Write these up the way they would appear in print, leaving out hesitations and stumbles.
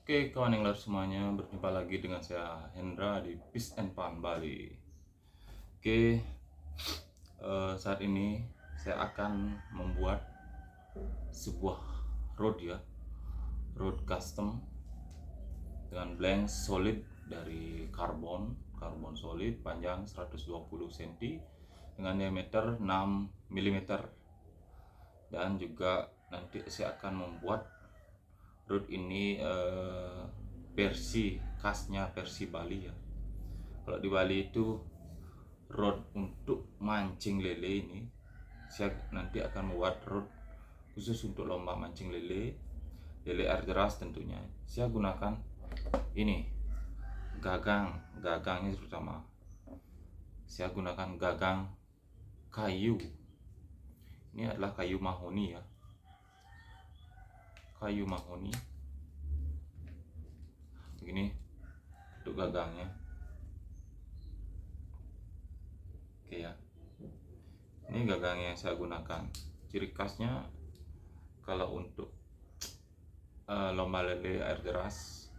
Oke kawan angler semuanya, berjumpa lagi dengan saya Hendra di Fish and Fun Bali. Oke, saat ini saya akan membuat sebuah rod rod custom dengan blank solid dari karbon solid panjang 120 cm dengan diameter 6 mm. Dan juga nanti saya akan membuat rod ini versi khasnya versi Bali ya. Kalau di Bali itu rod untuk mancing lele ini, saya nanti akan membuat rod khusus untuk lomba mancing lele air deras tentunya. Saya gunakan ini gagangnya terutama. Saya gunakan gagang kayu. Ini adalah kayu mahoni ya. Kayu mahoni. Begini untuk gagangnya. Oke ya. Ini gagang yang saya gunakan. Ciri khasnya kalau untuk lomba lele air deras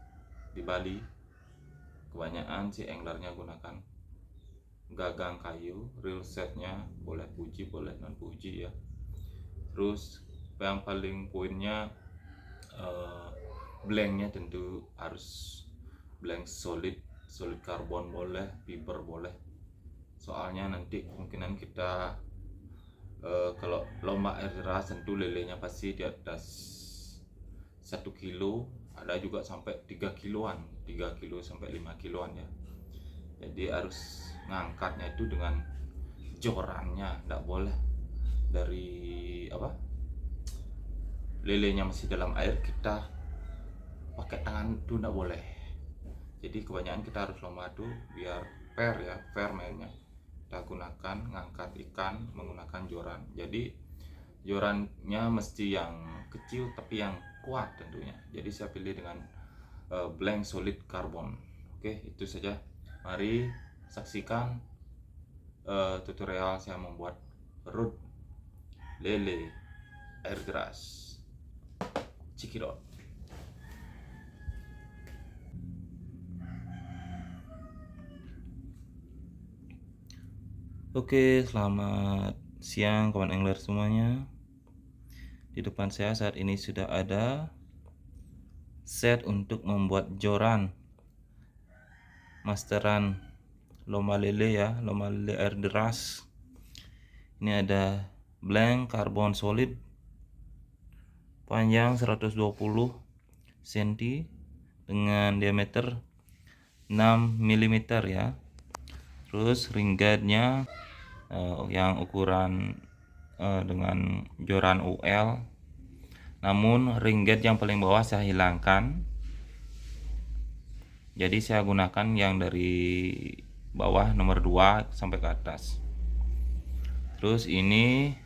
di Bali, kebanyakan si anglernya gunakan gagang kayu. Real setnya boleh puji boleh non puji ya. Terus yang paling poinnya blanknya tentu harus blank solid karbon boleh, fiber boleh. Soalnya nanti kemungkinan kita kalau lomba air deras tentu lelenya pasti di atas 1 kilo, ada juga sampai 3 kiloan, 3 kilo sampai 5 kiloan ya. Jadi harus ngangkatnya itu dengan jorannya, tidak boleh dari lelenya masih dalam air kita pakai tangan itu tidak boleh. Jadi kebanyakan kita harus lomba itu biar fair ya, fair mainnya. Kita gunakan ngangkat ikan menggunakan joran. Jadi jorannya mesti yang kecil tapi yang kuat tentunya. Jadi saya pilih dengan blank solid carbon. Oke, itu saja. Mari saksikan tutorial saya membuat rod lele air deras. Cikidot. Oke, selamat siang kawan angler semuanya. Di depan saya saat ini sudah ada set untuk membuat joran masteran lomba lele ya, lomba lele air deras. Ini ada blank karbon solid panjang 120 cm dengan diameter 6 mm ya. Terus ring guide-nya yang ukuran dengan joran UL, namun ring guide yang paling bawah saya hilangkan, jadi saya gunakan yang dari bawah nomor 2 sampai ke atas. Terus ini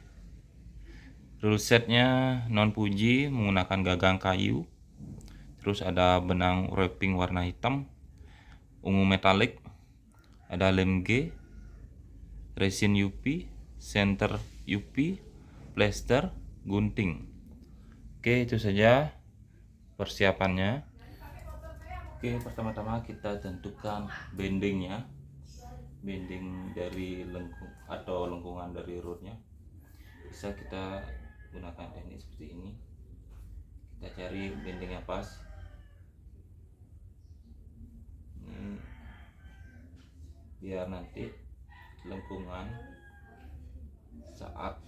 rule setnya non puji menggunakan gagang kayu. Terus ada benang wrapping warna hitam, ungu metalik, ada lem G, resin UP, center UP, plaster, gunting. Oke, itu saja persiapannya. Oke, pertama-tama kita tentukan bendingnya, bending dari lengkung atau lengkungan dari rodnya. Bisa kita gunakan teknik seperti ini. Kita cari bending yang pas. Ini biar nanti lengkungan saat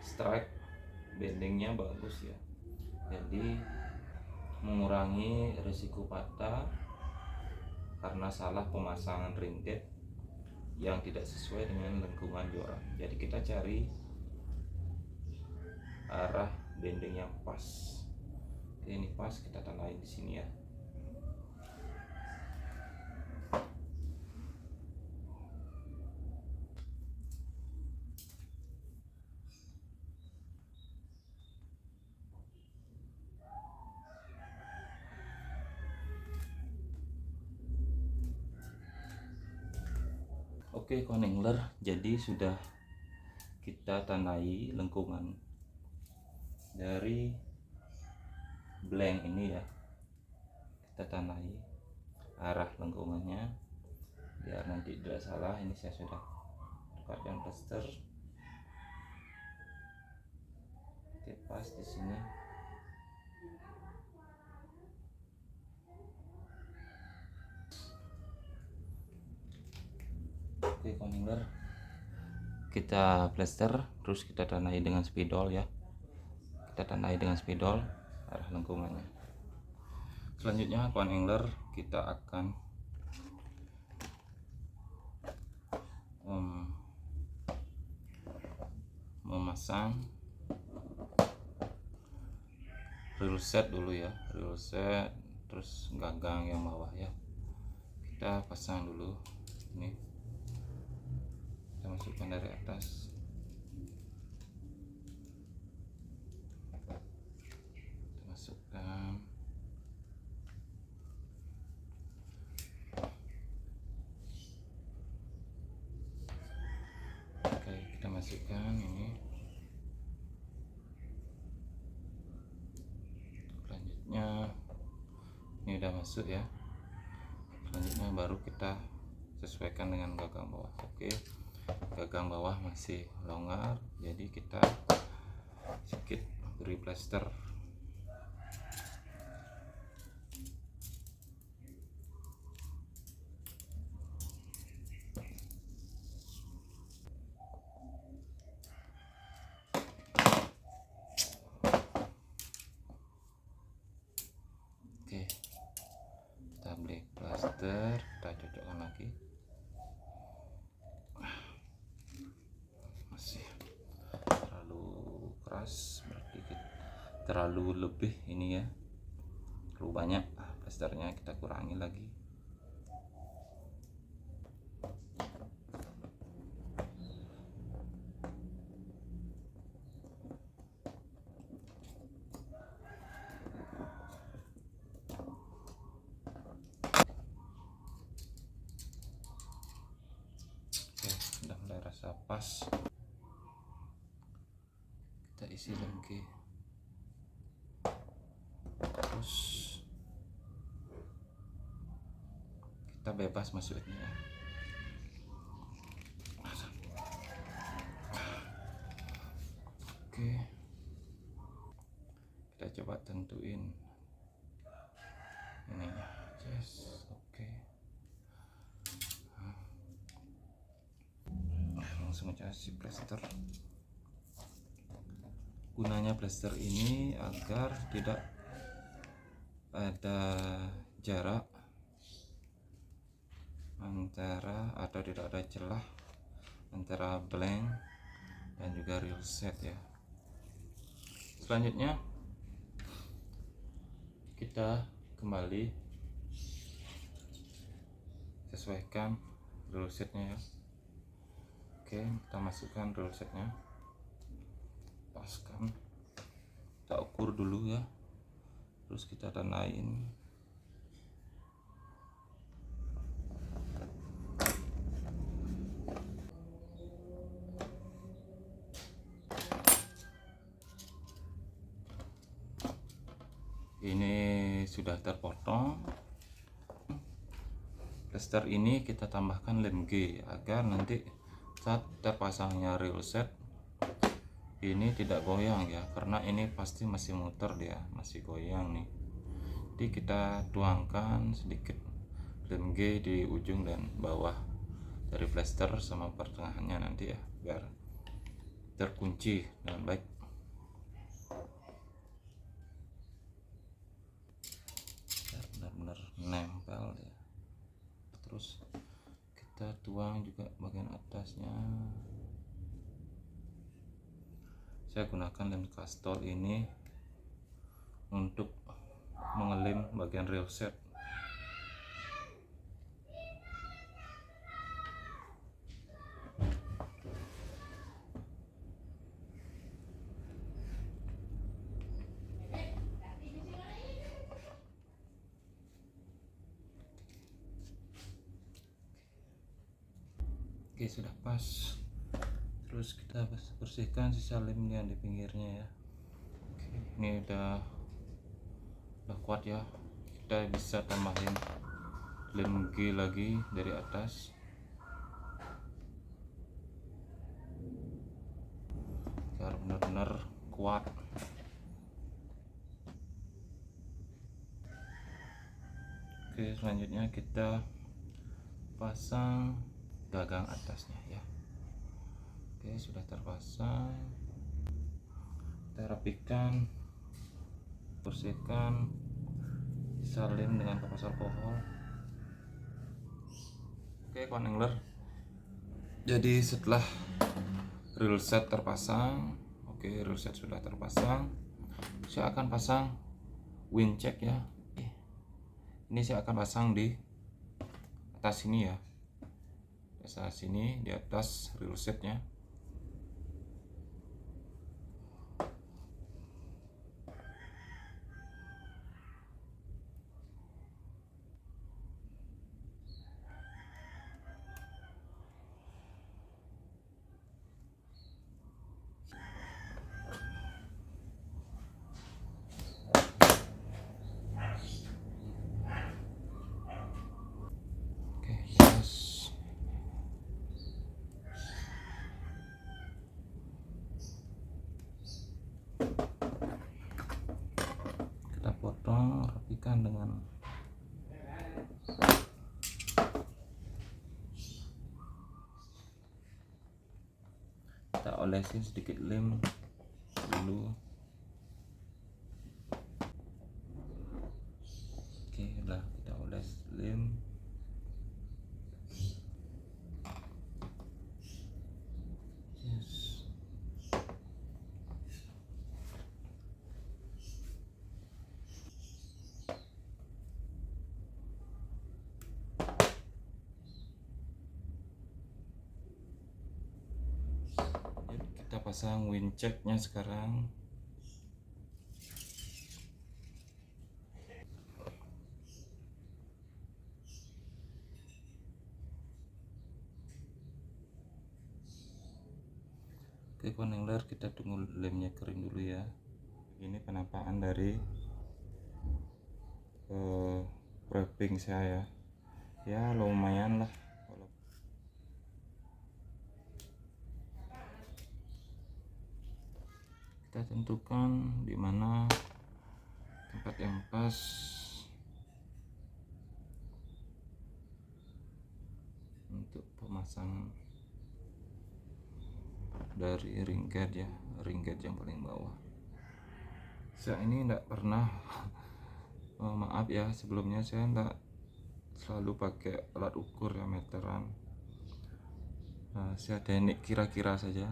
strike bendingnya bagus ya. Jadi mengurangi risiko patah karena salah pemasangan ring guide yang tidak sesuai dengan lengkungan joran. Jadi kita cari arah bending yang pas. Oke, ini pas, kita tandain di sini ya. Oke kawan angler, jadi sudah kita tandai lengkungan dari blank ini ya. kita tanai arah lengkungannya biar nanti tidak salah. Ini saya sudah dekatkan plester. Oke, pas di sini. Oke, concealer kita plester, terus kita tanai dengan spidol ya. Kita tanai dengan spidol arah lengkungannya. Selanjutnya concealer kita akan memasang real set dulu ya, real set, terus gagang yang bawah ya, kita pasang dulu. Ini kita masukkan dari atas, kita masukkan. Oke, kita masukkan ini. Selanjutnya ini udah masuk ya. Selanjutnya baru kita sesuaikan dengan gagang bawah. Oke, gagang bawah masih longgar, jadi kita sedikit beri plester. Oke, kita beri plester, kita cocokkan lagi. Masih terlalu keras, berarti terlalu lebih ini ya, terlalu banyak plasternya, kita kurangi lagi. Sudah mulai rasa pas, kita isi lagi, terus kita bebas masuknya. Oke, kita coba tentuin ini. Yes, oke. Langsung aja si plester. Gunanya plester ini agar tidak ada jarak antara, atau tidak ada celah antara blank dan juga real set ya. Selanjutnya kita kembali sesuaikan real setnya ya. Oke, kita masukkan real setnya, paskan, kita ukur dulu ya, terus kita tanain. Ini sudah terpotong. Plester ini kita tambahkan lem G agar nanti saat terpasangnya real set ini tidak goyang ya, karena ini pasti masih muter, dia masih goyang nih. Jadi kita tuangkan sedikit lem G di ujung dan bawah dari plester sama pertengahannya nanti ya, biar terkunci dengan baik. Benar-benar nempel ya. Terus kita tuang juga bagian atasnya. Saya gunakan lem Castol ini untuk mengelem bagian real set. Oke, sudah pas. Terus kita bersihkan sisa lemnya di pinggirnya ya. Oke, ini udah kuat ya. kita bisa tambahin lem G lagi dari atas. Biar benar-benar kuat. Oke, selanjutnya kita pasang gagang atasnya ya. Oke, sudah terpasang. Kita rapikan, bersihkan, salin dengan kapas alkohol. Oke, kawan angler, jadi setelah reel set terpasang, oke, reel set sudah terpasang, saya akan pasang wind check ya. Ini saya akan pasang di atas sini ya, atas sini, di atas reel setnya. Oke, yes. Kita potong, rapikan dengan kita olesin sedikit lem dulu. Oke, udah kita oles lem. Yes. Yuk, kita pasang wind checknya sekarang. Oke, kawan angler, kita tunggu lemnya kering dulu ya. Ini penampakan dari wrapping saya ya, lumayan lah. Kita tentukan di mana tempat yang pas untuk pemasangan dari ring guide ya, ring guide yang paling bawah. Saya ini enggak pernah maaf ya, sebelumnya saya enggak selalu pakai alat ukur ya, meteran. Saya teknik kira-kira saja.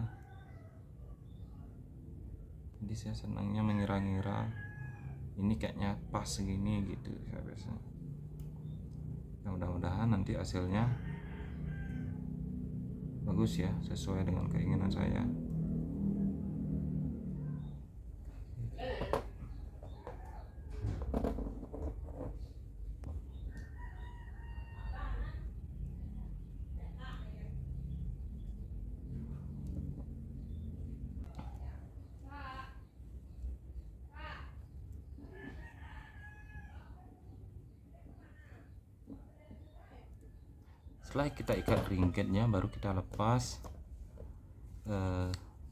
Jadi saya senangnya mengira-ngira ini kayaknya pas segini gitu saya biasa. Nah, mudah-mudahan nanti hasilnya bagus ya, sesuai dengan keinginan saya. Setelah kita ikat ringketnya, baru kita lepas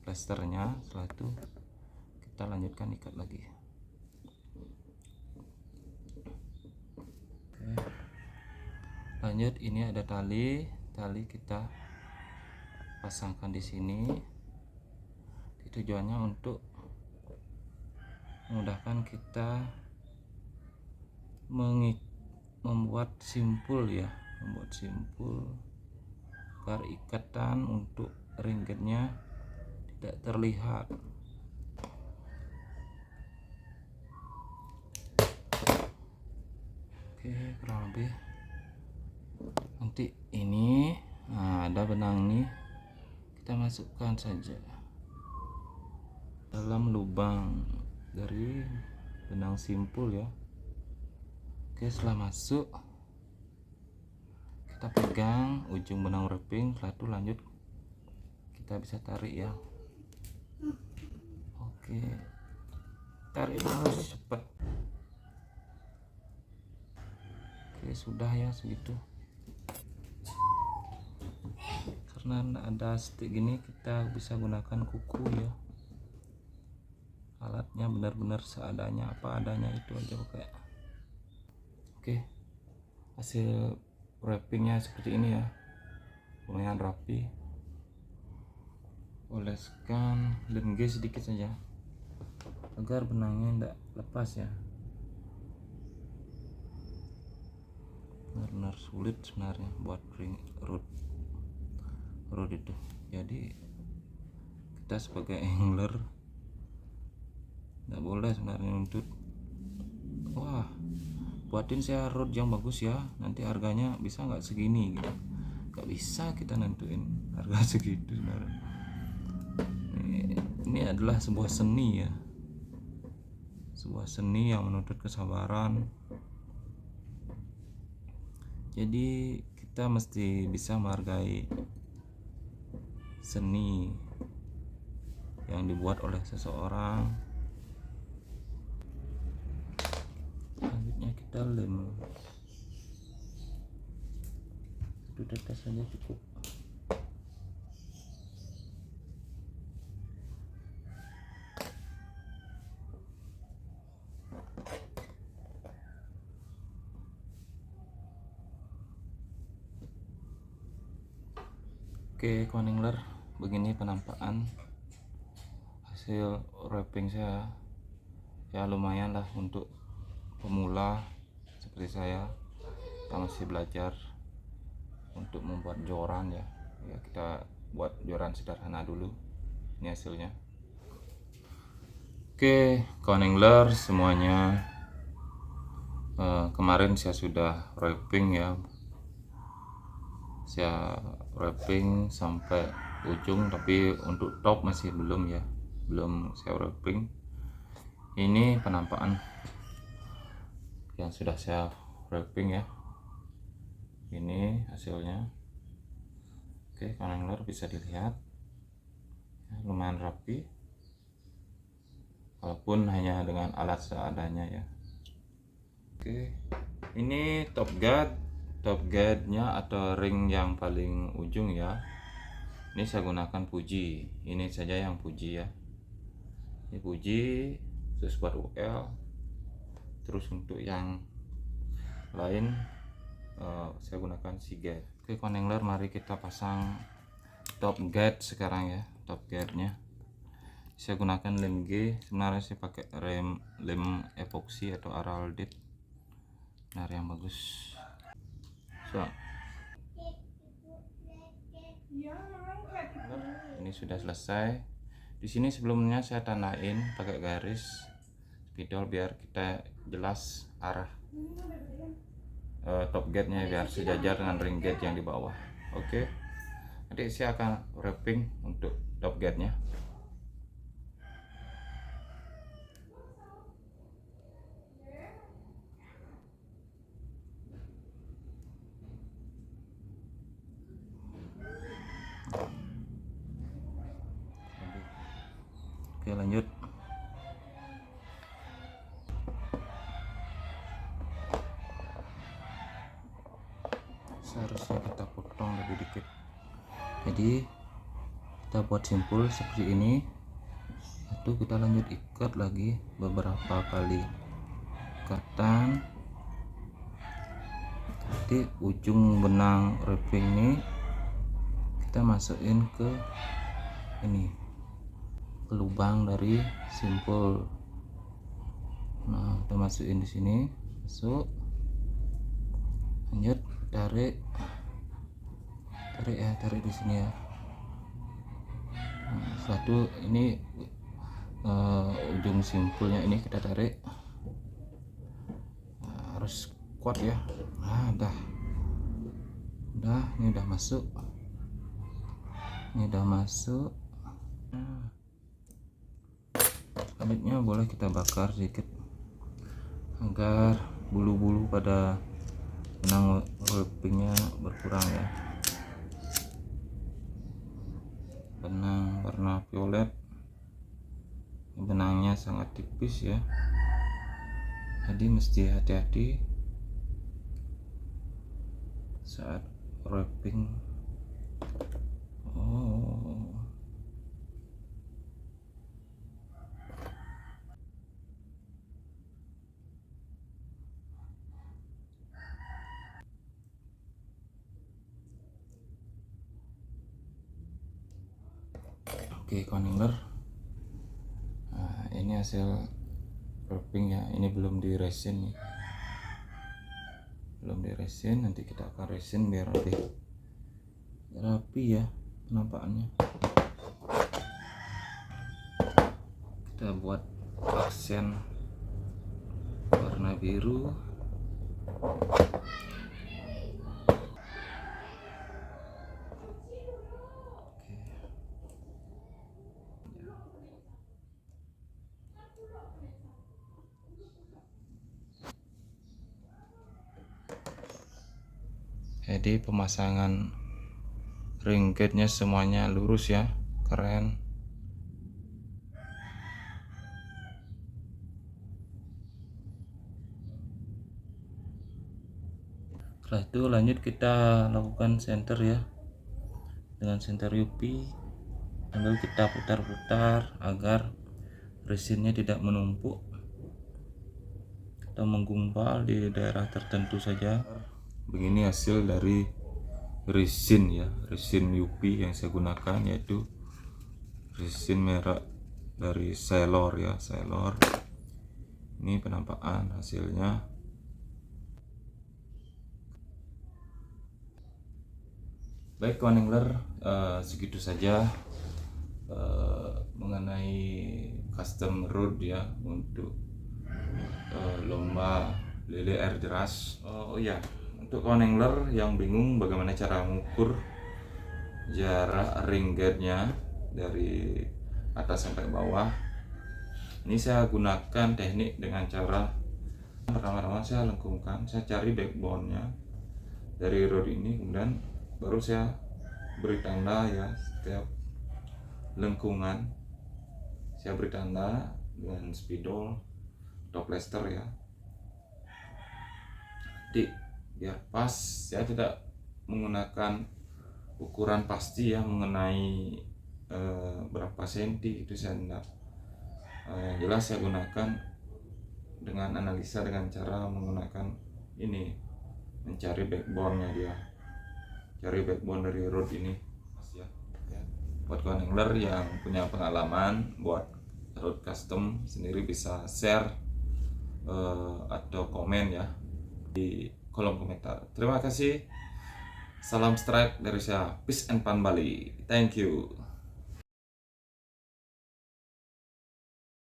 plasternya. Setelah itu kita lanjutkan ikat lagi. Oke. Lanjut, ini ada tali kita pasangkan di sini. Tujuannya untuk memudahkan kita membuat simpul ya, agar ikatan untuk ringketnya tidak terlihat. Oke, kurang lebih nanti ini ada benang nih, kita masukkan saja dalam lubang dari benang simpul ya. Oke, setelah masuk kita pegang ujung benang wrapping, setelah itu lanjut kita bisa tarik ya. Oke, tarik harus cepat. sudah ya segitu, karena nggak ada stick gini kita bisa gunakan kuku ya. Alatnya benar-benar seadanya, apa adanya itu aja pakai. Oke, hasil wrappingnya seperti ini ya, lumayan rapi. Oleskan lem G sedikit saja agar benangnya tidak lepas ya. Benar-benar sulit sebenarnya buat ring rod itu. Jadi kita sebagai angler nggak boleh sebenarnya nuntut, wah buatin saya rod yang bagus ya, nanti harganya bisa nggak segini gitu. Nggak bisa kita nentuin harga segitu sebenarnya. Ini adalah sebuah seni ya, sebuah seni yang menuntut kesabaran. Jadi kita mesti bisa menghargai seni yang dibuat oleh seseorang. Selanjutnya kita lem, satu tetes saja cukup. Oke kawan angler, begini penampakan hasil wrapping saya. Ya lumayan lah untuk pemula seperti saya yang masih belajar untuk membuat joran ya. Ya kita buat joran sederhana dulu. Ini hasilnya. Oke kawan angler semuanya, kemarin saya sudah wrapping ya, saya wrapping sampai ujung, tapi untuk top masih belum ya, belum saya wrapping. Ini penampakan yang sudah saya wrapping ya, ini hasilnya. Oke kawan angler bisa dilihat ya, lumayan rapi walaupun hanya dengan alat seadanya ya. Oke ini top guide-nya atau ring yang paling ujung ya. Ini saya gunakan Fuji, ini saja yang Fuji ya. Ini Fuji terus buat UL. Terus untuk yang lain saya gunakan Seagate. Oke kawan angler, mari kita pasang top guide sekarang ya. Top guide-nya saya gunakan lem G. Sebenarnya saya pakai lem epoxy atau Araldite, benar yang bagus. Ini sudah selesai. Di sini sebelumnya saya tandain pakai garis spidol biar kita jelas arah top gate-nya biar sejajar dengan ring gate yang di bawah. Oke. Nanti saya akan wrapping untuk top gate-nya. Oke lanjut. Seharusnya kita potong lebih dikit, jadi kita buat simpul seperti ini. Itu kita lanjut ikat lagi beberapa kali ikatan. Nanti ujung benang wrapping ini kita masukin ke ini, ke lubang dari simpul. Nah kita masukin di sini, masuk, lanjut tarik di sini ya. Nah, satu ini ujung simpulnya ini kita tarik. Nah, harus kuat ya. Nah udah ini udah masuk, Nah, selanjutnya boleh kita bakar sedikit agar bulu-bulu pada benang wrappingnya berkurang ya. Benang warna violet, benangnya sangat tipis ya, jadi mesti hati-hati saat wrapping. Oh, oke coningler. Nah, ini hasil wrapping ya. Ini belum di resin nih, belum di resin. Nanti kita akan resin biar lebih rapi ya penampakannya. Kita buat aksen warna biru. Jadi pemasangan ring gate-nya semuanya lurus ya, keren. Setelah itu lanjut kita lakukan center ya, dengan center UV, sambil kita putar-putar agar resinnya tidak menumpuk atau menggumpal di daerah tertentu saja. Begini hasil dari resin ya, resin UV yang saya gunakan, yaitu resin merek dari Sailor ya, Sailor. Ini penampakan hasilnya. Baik coningler, segitu saja mengenai custom road ya untuk lomba lele air deras. Oh iya, untuk coningler yang bingung bagaimana cara mengukur jarak ring gate-nya dari atas sampai bawah, ini saya gunakan teknik dengan cara pertama-tama saya lengkungkan, saya cari backbone-nya dari rod ini, kemudian baru saya beri tanda ya, setiap lengkungan saya beri tanda dengan spidol atau plester ya. Jadi biar pas, saya tidak menggunakan ukuran pasti ya mengenai berapa senti itu, saya tidak. Yang jelas saya gunakan dengan analisa dengan cara menggunakan ini, mencari backbone-nya dia, cari backbone dari rod ini ya. Buat coningler yang punya pengalaman buat rod custom sendiri bisa share atau komen ya di kolom komentar. Terima kasih. Salam strike dari saya, Peace and Pan Bali. Thank you.